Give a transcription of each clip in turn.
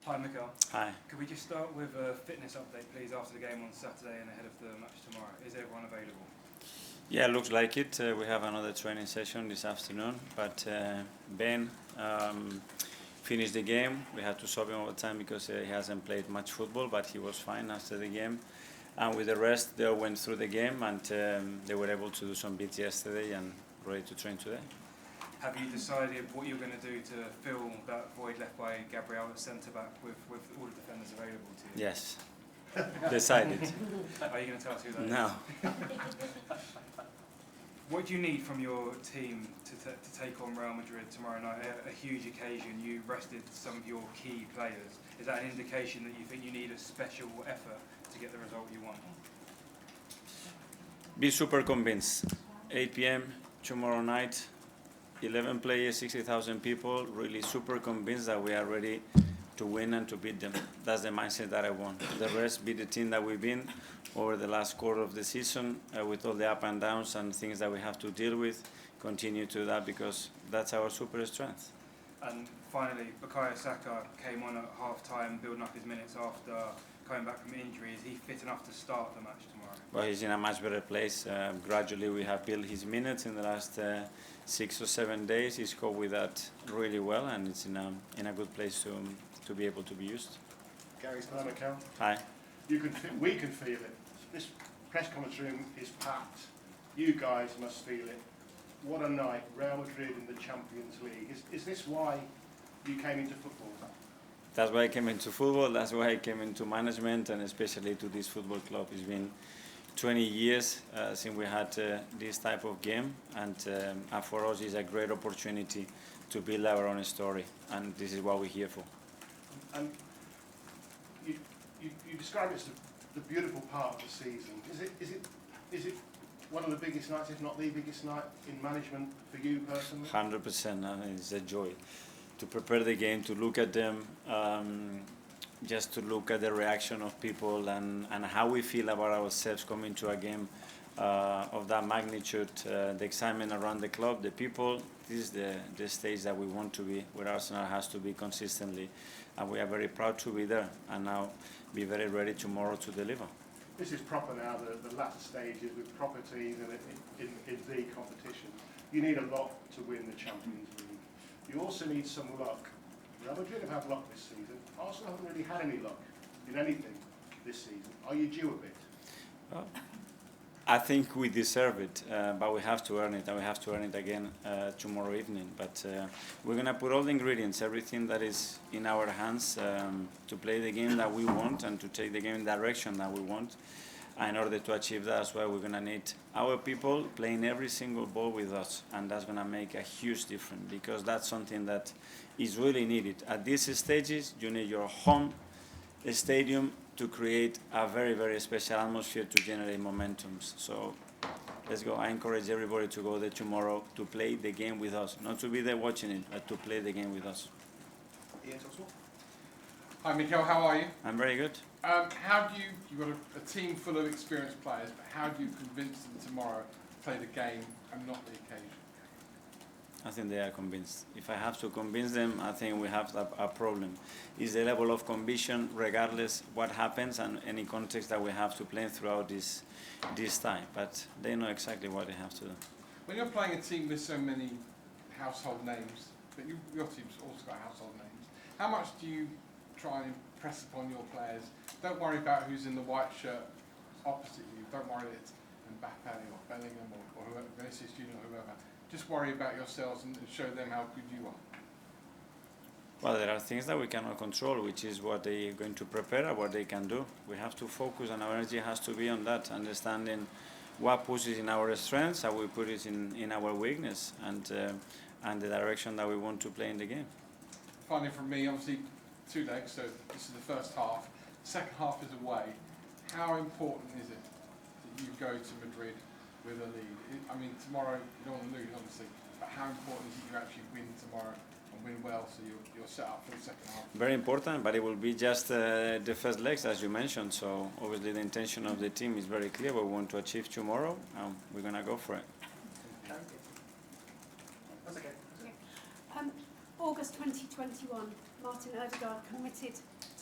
Hi, Mikel. Hi. Could we just start with a fitness update, please, after the game on Saturday and ahead of the match tomorrow? Is everyone available? Yeah, looks like it. We have another training session this afternoon, but Ben finished the game. We had to sub him all the time because he hasn't played much football, but he was fine after the game. And with the rest, they went through the game and they were able to do some bits yesterday and ready to train today. Have you decided what you're going to do to fill that void left by Gabriel at centre-back with all the defenders available to you? Yes. Decided. Are you going to tell us who that is? No. What do you need from your team to take on Real Madrid tomorrow night? A huge occasion. You rested some of your key players. Is that an indication that you think you need a special effort to get the result you want? Be super convinced. 8 p.m. tomorrow night. 11 players, 60,000 people, really super convinced that we are ready to win and to beat them. That's the mindset that I want. The rest be the team that we've been over the last quarter of the season with all the up and downs and things that we have to deal with. Continue to that because that's our super strength. And finally, Bukayo Saka came on at half-time, building up his minutes after coming back from injury. Is he fit enough to start the match tomorrow? Well, he's in a much better place. Gradually we have built his minutes in the last 6 or 7 days. He's coped with that really well and it's in a good place to be able to be used. Gary, hello, Mikel. Hi. We can feel it. This press conference room is packed. You guys must feel it. What a night, Real Madrid in the Champions League. Is this why you came into football? That's why I came into football, that's why I came into management and especially to this football club. It's been 20 years since we had this type of game and for us it's a great opportunity to build our own story and this is what we're here for. And you describe it as the beautiful part of the season. Is it one of the biggest nights, if not the biggest night in management for you personally? 100%, I mean, it's a joy to prepare the game, to look at them, just to look at the reaction of people and how we feel about ourselves coming to a game of that magnitude, the excitement around the club, the people. This is the stage that we want to be, where Arsenal has to be consistently, and we are very proud to be there and now be very ready tomorrow to deliver. This is proper now, the latter stages with proper teams in the competition. You need a lot to win the Champions League. You also need some luck. Real Madrid have had luck this season. Arsenal haven't really had any luck in anything this season. Are you due a bit? Well, I think we deserve it, but we have to earn it, and we have to earn it again tomorrow evening. But we're going to put all the ingredients, everything that is in our hands to play the game that we want and to take the game in the direction that we want. And in order to achieve that, that's why we're going to need our people playing every single ball with us, and that's going to make a huge difference because that's something that is really needed. At these stages, you need your home stadium to create a very, very special atmosphere to generate momentums. So let's go. I encourage everybody to go there tomorrow to play the game with us, not to be there watching it, but to play the game with us. Hi Mikel, how are you? I'm very good. How do you've got a team full of experienced players, but how do you convince them tomorrow to play the game and not the occasion? I think they are convinced. If I have to convince them, I think we have a problem. It's the level of conviction, regardless what happens and any context that we have to play throughout this time. But they know exactly what they have to do. When you're playing a team with so many household names, but your team's also got household names, how much do you try and impress upon your players? Don't worry about who's in the white shirt opposite you. Don't worry that it's Mbappe or Bellingham or whoever, Vinicius Junior or whoever. Just worry about yourselves and show them how good you are. Well, there are things that we cannot control, which is what they're going to prepare and what they can do. We have to focus, and our energy has to be on that, understanding what pushes in our strengths, how we put it in our weakness, and the direction that we want to play in the game. Finally, from me, obviously 2 legs, so this is the first half. Second half is away. How important is it that you go to Madrid with a lead? I mean, tomorrow you don't want to lose, obviously, but how important is it you actually win tomorrow and win well so you're set up for the second half? Very important, but it will be just the first legs, as you mentioned. So obviously the intention of the team is very clear. What we want to achieve tomorrow, and we're going to go for it. That's okay. August 2021, Martin Odegaard committed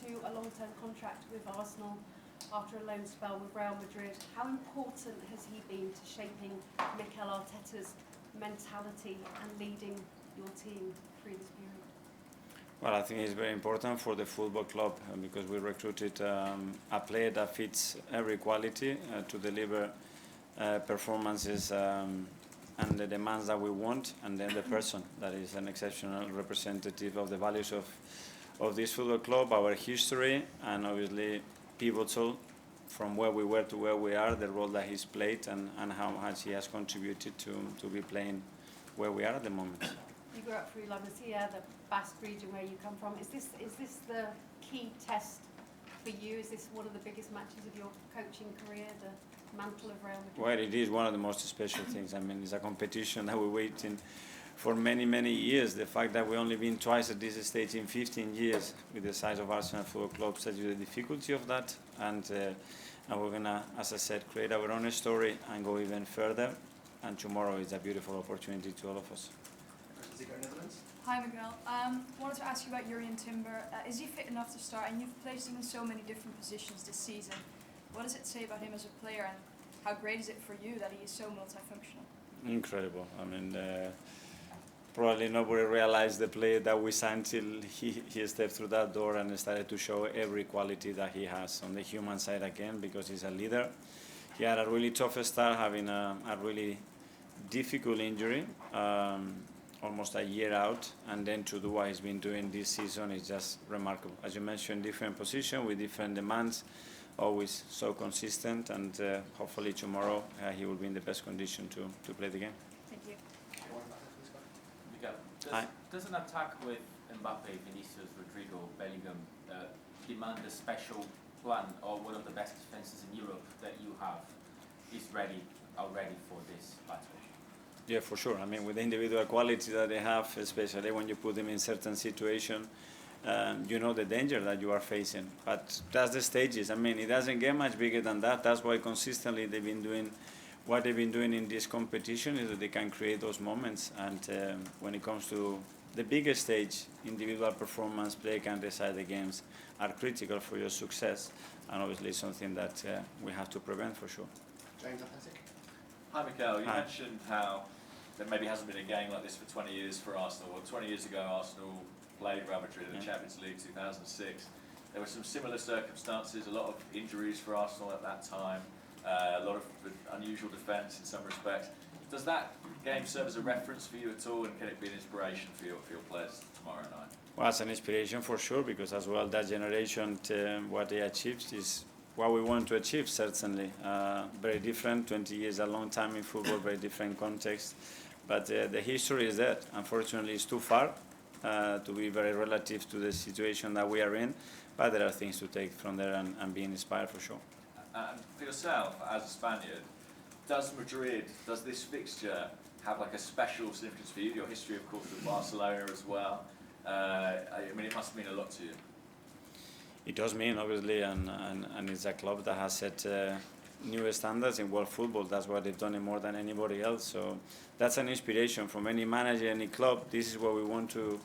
to a long-term contract with Arsenal after a loan spell with Real Madrid. How important has he been to shaping Mikel Arteta's mentality and leading your team through this period? Well, I think it's very important for the football club because we recruited a player that fits every quality to deliver performances and the demands that we want, and then the person that is an exceptional representative of the values of this football club, our history, and obviously pivotal from where we were to where we are, the role that he's played and how much he has contributed to be playing where we are at the moment. You grew up through La Masia, the Basque region where you come from. Is this the key test for you? Is this one of the biggest matches of your coaching career, the mantle of Real Madrid? Well, it is one of the most special things. I mean, it's a competition that we're waiting for many, many years. The fact that we've only been twice at this stage in 15 years with the size of Arsenal Football Club tells you the difficulty of that. And we're going to, as I said, create our own story and go even further. And tomorrow is a beautiful opportunity to all of us. Hi Miguel. Wanted to ask you about Jurriën Timber. Is he fit enough to start? And you've placed him in so many different positions this season. What does it say about him as a player, and how great is it for you that he is so multifunctional? Incredible. I mean, probably nobody realized the player that we signed till he stepped through that door and started to show every quality that he has on the human side again, because he's a leader. He had a really tough start, having a really difficult injury, almost a year out, and then to do what he's been doing this season is just remarkable. As you mentioned, different position with different demands, always so consistent, and hopefully tomorrow he will be in the best condition to play the game. Thank you. Miguel, does an attack with Mbappe, Vinicius, Rodrigo, Bellingham demand a special plan, or one of the best defences in Europe that you have is already for this battle? Yeah, for sure. I mean, with the individual quality that they have, especially when you put them in certain situations, you know the danger that you are facing. But that's the stages. I mean, it doesn't get much bigger than that. That's why consistently they've been doing what they've been doing in this competition, is that they can create those moments. And when it comes to the biggest stage, individual performance, play can decide the games, are critical for your success. And obviously something that we have to prevent for sure. James Athletic. Hi Mikel, you Hi. mentioned how there maybe hasn't been a game like this for 20 years for Arsenal. Well, 20 years ago Arsenal played Real Madrid in the Champions League 2006. There were some similar circumstances, a lot of injuries for Arsenal at that time, a lot of unusual defence in some respects. Does that game serve as a reference for you at all, and can it be an inspiration for your players tomorrow night? Well, it's an inspiration for sure, because as well that generation, what they achieved is what we want to achieve, certainly. Very different, 20 years, a long time in football, very different context. But the history is that, unfortunately, it's too far to be very relative to the situation that we are in. But there are things to take from there and be inspired for sure. And for yourself, as a Spaniard, does this fixture have like a special significance for you? Your history, of course, with Barcelona as well. I mean, it must mean a lot to you. It does mean, obviously, and it's a club that has set new standards in world football. That's what they've done it more than anybody else. So that's an inspiration from any manager, any club. This is where we want to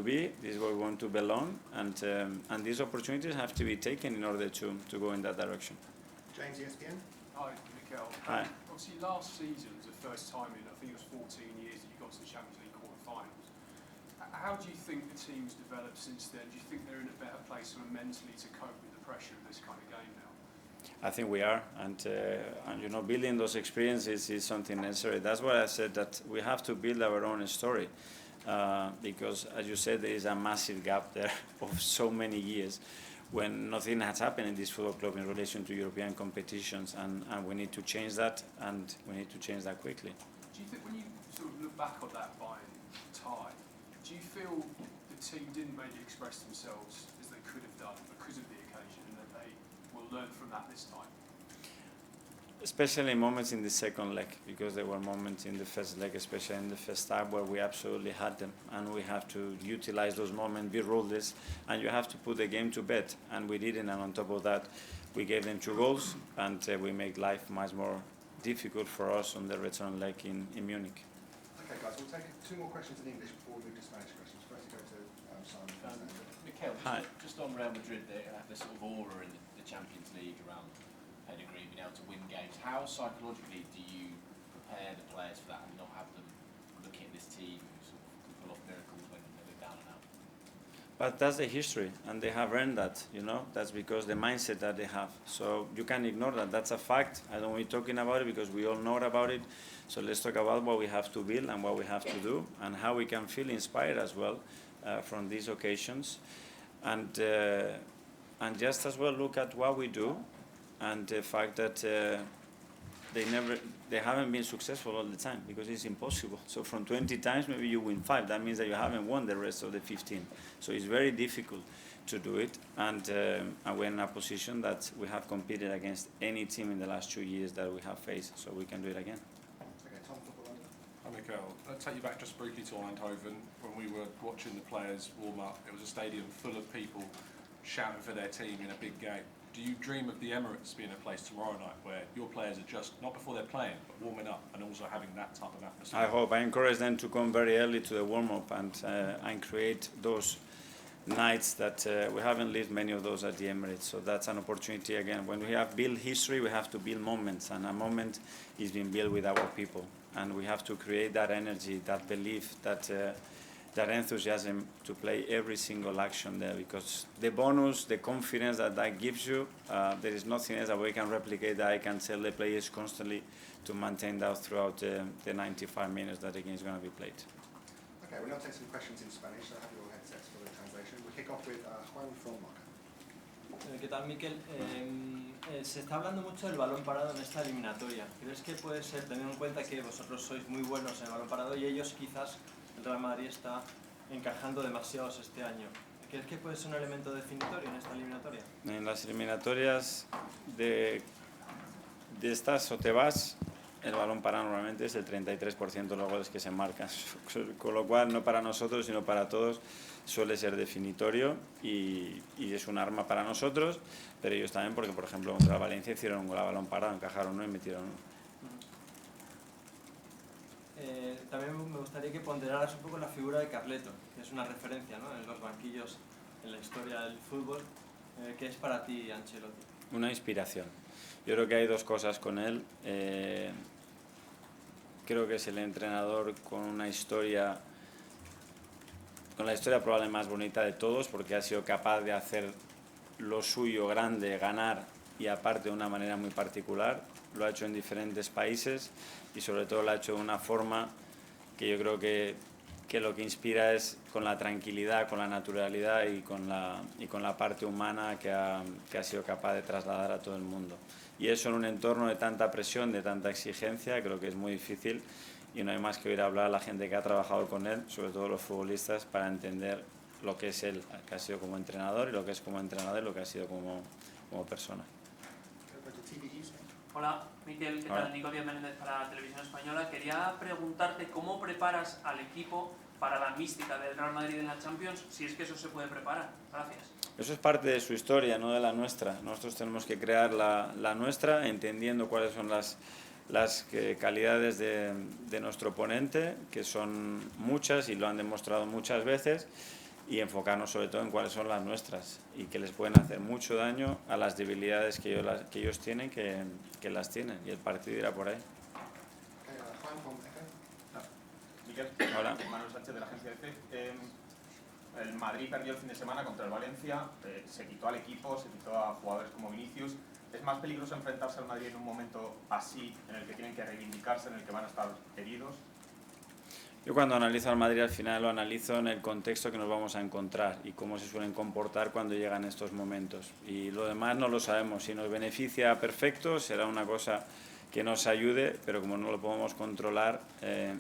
be. This is where we want to belong. And these opportunities have to be taken in order to go in that direction. James, ESPN. Hi, Mikel. Hi. Obviously, last season was the first time in, I think it was 14 years, that you got to the Champions League quarter-finals. How do you think the team's developed since then? Do you think they're in a better place sort of mentally to cope with the pressure of this kind of game now? I think we are, and you know, building those experiences is something necessary. That's why I said that we have to build our own story, because, as you said, there is a massive gap there of so many years when nothing has happened in this football club in relation to European competitions, and we need to change that, and we need to change that quickly. Do you think when you sort of look back on that Bayern tie, do you feel the team didn't maybe express themselves as they could have done because of the occasion, and that they will learn from that this time? Especially moments in the second leg, because there were moments in the first leg, especially in the first half, where we absolutely had them, and we have to utilize those moments, be ruthless, and you have to put the game to bed, and we didn't. And on top of that, we gave them 2 goals, and we make life much more difficult for us on the return leg in Munich. Okay, guys, we'll take 2 more questions in English before we move to Spanish questions. First, go to Simon. Mikel, Hi. just on Real Madrid, they have this sort of aura in the Champions League around pedigree, being able to win games. How psychologically do you prepare the players for that and not have them looking at this team who sort of can pull off miracles when they're down and out? But that's the history, and they have earned that, you know. That's because the mindset that they have. So you can't ignore that. That's a fact. I don't want to be talking about it because we all know about it. So let's talk about what we have to build and what we have to do and how we can feel inspired as well from these occasions. And just as well look at what we do and the fact that they haven't been successful all the time because it's impossible. So from 20 times, maybe you win 5. That means that you haven't won the rest of the 15. So it's very difficult to do it. And we're in a position that we have competed against any team in the last 2 years that we have faced. So we can do it again. Okay, Tom, football London. Hi Mikel, I'll take you back just briefly to Eindhoven. When we were watching the players warm up, it was a stadium full of people shouting for their team in a big game. Do you dream of the Emirates being a place tomorrow night where your players are just, not before they're playing, but warming up and also having that type of atmosphere? I hope. I encourage them to come very early to the warm-up and create those nights that we haven't lived many of those at the Emirates. So that's an opportunity again. When we have built history, we have to build moments, and a moment is being built with our people. And we have to create that energy, that belief, that enthusiasm to play every single action there, because the bonus, the confidence that gives you, there is nothing else that we can replicate that I can tell the players constantly to maintain that throughout the 95 minutes that the game is going to be played. Okay, we'll now take some questions in Spanish, so have your headsets for the translation. We'll kick off with Juan from Moca. ¿Qué tal, Mikel? Se está hablando mucho del balón parado en esta eliminatoria. ¿Crees que puede ser, teniendo en cuenta que vosotros sois muy buenos en el balón parado y ellos quizás, el Real Madrid está encajando demasiados este año? ¿Crees que puede ser un elemento definitorio en esta eliminatoria? En las eliminatorias de estas o te vas, el balón parado normalmente es el 33% de los goles que se marcan, con lo cual no para nosotros sino para todos suele ser definitorio y es un arma para nosotros, pero ellos también, porque por ejemplo contra Valencia hicieron un gol a balón parado, encajaron uno y metieron uno. También me gustaría que ponderaras un poco la figura de Carleto, que es una referencia, ¿no?, en los banquillos, en la historia del fútbol. ¿Qué es para ti Ancelotti? Una inspiración. Yo creo que hay dos cosas con él. Creo que es el entrenador con una historia, con la historia probablemente más bonita de todos, porque ha sido capaz de hacer lo suyo grande, ganar, y aparte de una manera muy particular. Lo ha hecho en diferentes países y sobre todo lo ha hecho de una forma que yo creo que lo que inspira es con la tranquilidad, con la naturalidad y con la parte humana que ha sido capaz de trasladar a todo el mundo. Y eso en un entorno de tanta presión, de tanta exigencia, creo que es muy difícil y no hay más que oír hablar a la gente que ha trabajado con él, sobre todo los futbolistas, para entender lo que es él, que ha sido como entrenador, y lo que es como entrenador y lo que ha sido como persona. Hola, Mikel, ¿qué tal? Nico Díaz Menéndez para Televisión Española. Quería preguntarte cómo preparas al equipo para la mística del Real Madrid en la Champions, si es que eso se puede preparar. Gracias. Eso es parte de su historia, no de la nuestra. Nosotros tenemos que crear la nuestra, entendiendo cuáles son las calidades de nuestro oponente, que son muchas y lo han demostrado muchas veces, y enfocarnos sobre todo en cuáles son las nuestras y que les pueden hacer mucho daño a las debilidades que ellos tienen, que las tienen, y el partido irá por ahí. Mikel, hola. Manuel Sánchez de la agencia EFE. El Madrid perdió el fin de semana contra el Valencia, se quitó al equipo, se quitó a jugadores como Vinicius. ¿Es más peligroso enfrentarse al Madrid en un momento así, en el que tienen que reivindicarse, en el que van a estar heridos? Yo cuando analizo al Madrid al final lo analizo en el contexto que nos vamos a encontrar y cómo se suelen comportar cuando llegan estos momentos. Y lo demás no lo sabemos. Si nos beneficia, perfecto, será una cosa que nos ayude, pero como no lo podemos controlar,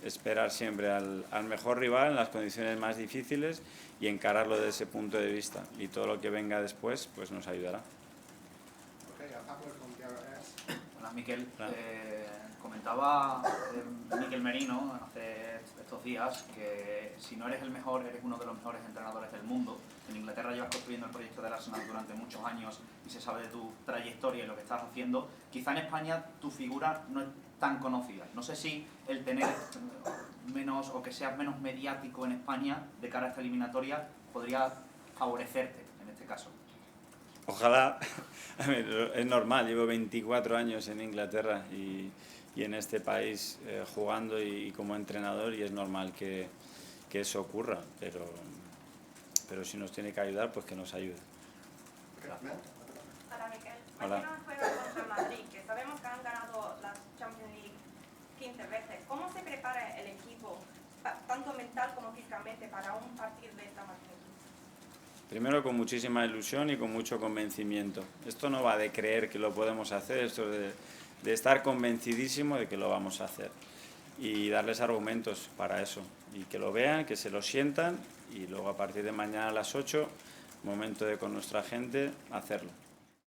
esperar siempre al mejor rival en las condiciones más difíciles y encararlo desde ese punto de vista. Y todo lo que venga después pues nos ayudará. Hola, Mikel. Comentaba Mikel Merino hace estos días que si no eres el mejor, eres uno de los mejores entrenadores del mundo. En Inglaterra llevas construyendo el proyecto del Arsenal durante muchos años y se sabe de tu trayectoria y lo que estás haciendo. Quizá en España tu figura no es tan conocida. No sé si el tener menos o que seas menos mediático en España de cara a esta eliminatoria podría favorecerte en este caso? Ojalá, a ver, es normal, llevo 24 años en Inglaterra y en este país jugando y como entrenador, y es normal que eso ocurra, pero si nos tiene que ayudar, pues que nos ayude. Hola Mikel, Hola. mañana juega contra Madrid, que sabemos que han ganado la Champions League 15 veces. ¿Cómo se prepara el equipo, tanto mental como físicamente, para un partido de esta magnitud? Primero con muchísima ilusión y con mucho convencimiento. Esto no va de creer que lo podemos hacer, esto es de estar convencidísimo de que lo vamos a hacer. Y darles argumentos para eso. Y que lo vean, que se lo sientan, y luego a partir de mañana a las 8, momento de con nuestra gente hacerlo.